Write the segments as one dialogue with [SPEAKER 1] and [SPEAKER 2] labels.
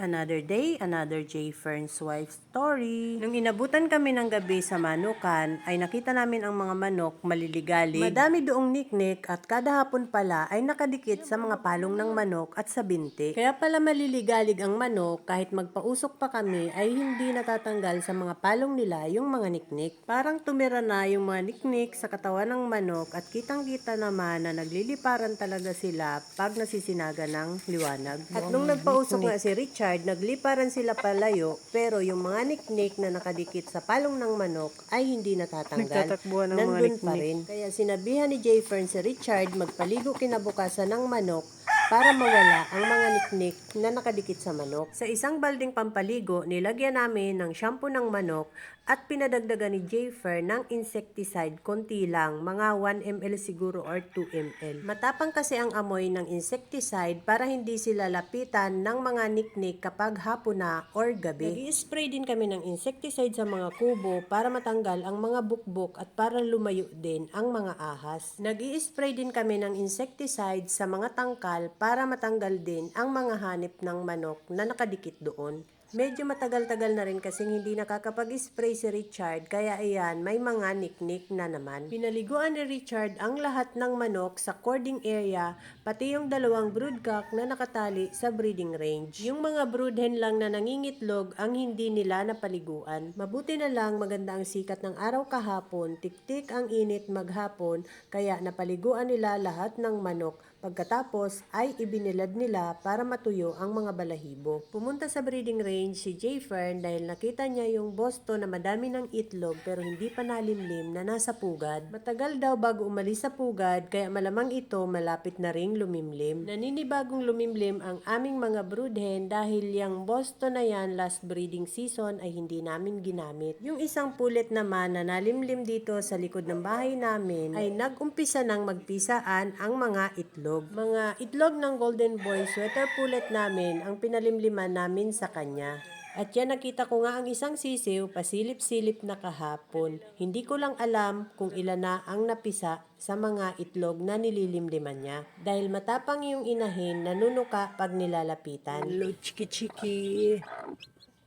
[SPEAKER 1] Another day, another J. Fern's wife story. Nung inabutan kami ng gabi sa manukan, ay nakita namin ang mga manok maliligalig. Madami doong niknik at kada hapon pala ay nakadikit sa mga palong ng manok at sa binti. Kaya pala maliligalig ang manok kahit magpausok pa kami ay hindi natatanggal sa mga palong nila yung mga niknik. Parang tumira na yung mga niknik sa katawan ng manok at kitang-kita naman na nagliliparan talaga sila pag nasisinaga ng liwanag. At nung nagpausok nga si Richard, nagliparan sila palayo pero yung mga niknik na nakadikit sa palong ng manok ay hindi natatanggal.
[SPEAKER 2] Nagtatakbuhan ng mga
[SPEAKER 1] Nandun
[SPEAKER 2] niknik
[SPEAKER 1] pa rin. Kaya sinabihan ni J. Fern si Richard magpaligo kinabukasan ng manok para mawala ang mga niknik na nakadikit sa manok. Sa isang balding pampaligo, nilagyan namin ng shampoo ng manok at pinadagdagan ni J. Fern ng insecticide konti lang, mga 1 ml siguro or 2 ml. Matapang kasi ang amoy ng insecticide para hindi sila lapitan ng mga niknik kapag hapon na or gabi. Nag-i-spray din kami ng insecticide sa mga kubo para matanggal ang mga bukbok at para lumayo din ang mga ahas. Nag-i-spray din kami ng insecticide sa mga tangkal para matanggal din ang mga hanip ng manok na nakadikit doon. Medyo matagal-tagal na rin kasing hindi nakakapag-spray si Richard kaya ayan, may mga niknik na naman. Pinaliguan ni Richard ang lahat ng manok sa cording area, pati yung dalawang broodcock na nakatali sa breeding range. Yung mga broodhen lang na nangingitlog ang hindi nila napaliguan. Mabuti na lang maganda ang sikat ng araw kahapon, tiktik ang init maghapon, kaya napaliguan nila lahat ng manok. Pagkatapos ay ibinilad nila para matuyo ang mga balahibo. Pumunta sa breeding range si J. Fern dahil nakita niya yung bosto na madami ng itlog pero hindi pa nalimlim na nasa pugad. Matagal daw bago umalis sa pugad kaya malamang ito malapit na ring lumimlim. Naninibagong lumimlim ang aming mga broodhen dahil yung bosto na yan last breeding season ay hindi namin ginamit. Yung isang pulet naman na nalimlim dito sa likod ng bahay namin ay nag-umpisa nang magpisaan ang mga itlog. Mga itlog ng golden boy sweater pulet namin ang pinalimliman namin sa kanya. At yan nakita ko nga ang isang sisiw pasilip-silip na kahapon. Hindi ko lang alam kung ilan na ang napisa sa mga itlog na nililimliman niya. Dahil matapang yung inahin nanunuka pag nilalapitan.
[SPEAKER 2] Hello, chiki-chiki.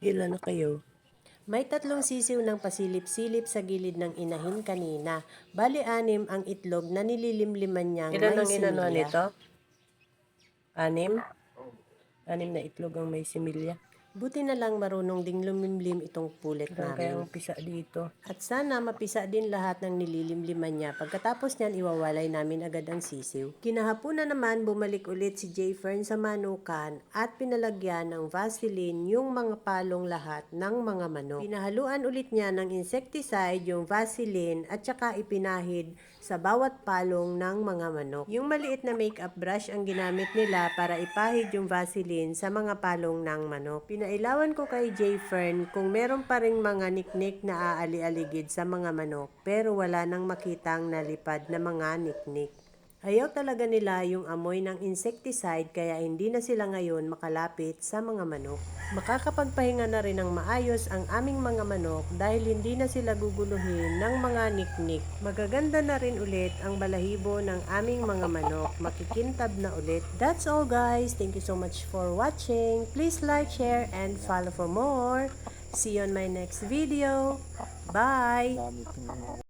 [SPEAKER 2] Ilan na kayo?
[SPEAKER 1] May 3 sisiw ng pasilip-silip sa gilid ng inahin kanina. Bali 6 ang itlog na nililimliman niyang
[SPEAKER 2] Ilan
[SPEAKER 1] may
[SPEAKER 2] ang inano
[SPEAKER 1] similya.
[SPEAKER 2] nito? 6? 6 na itlog ang may similya.
[SPEAKER 1] Buti na lang marunong ding lumimlim itong pulet
[SPEAKER 2] Ilan kaya ang
[SPEAKER 1] namin.
[SPEAKER 2] pisa dito?
[SPEAKER 1] At sana mapisa din lahat ng nililimliman niya. Pagkatapos niyan, iwawalay namin agad ang sisiw. Kinahapunan naman, bumalik ulit si J. Fern sa manukan at pinalagyan ng Vaseline yung mga palong lahat ng mga manok. Pinahaluan ulit niya ng insecticide yung Vaseline at saka ipinahid sa bawat palong ng mga manok. Yung maliit na makeup brush ang ginamit nila para ipahid yung Vaseline sa mga palong ng manok. Pinailawan ko kay J. Fern kung meron pa ring mga niknik na aali-aligid sa mga manok pero wala nang makitang nalipad na mga niknik. Ayaw talaga nila yung amoy ng insecticide kaya hindi na sila ngayon makalapit sa mga manok. Makakapagpahinga na rin ng maayos ang aming mga manok dahil hindi na sila guguluhin ng mga niknik. Magaganda na rin ulit ang balahibo ng aming mga manok. Makikintab na ulit. That's all guys. Thank you so much for watching. Please like, share, and follow for more. See you on my next video. Bye!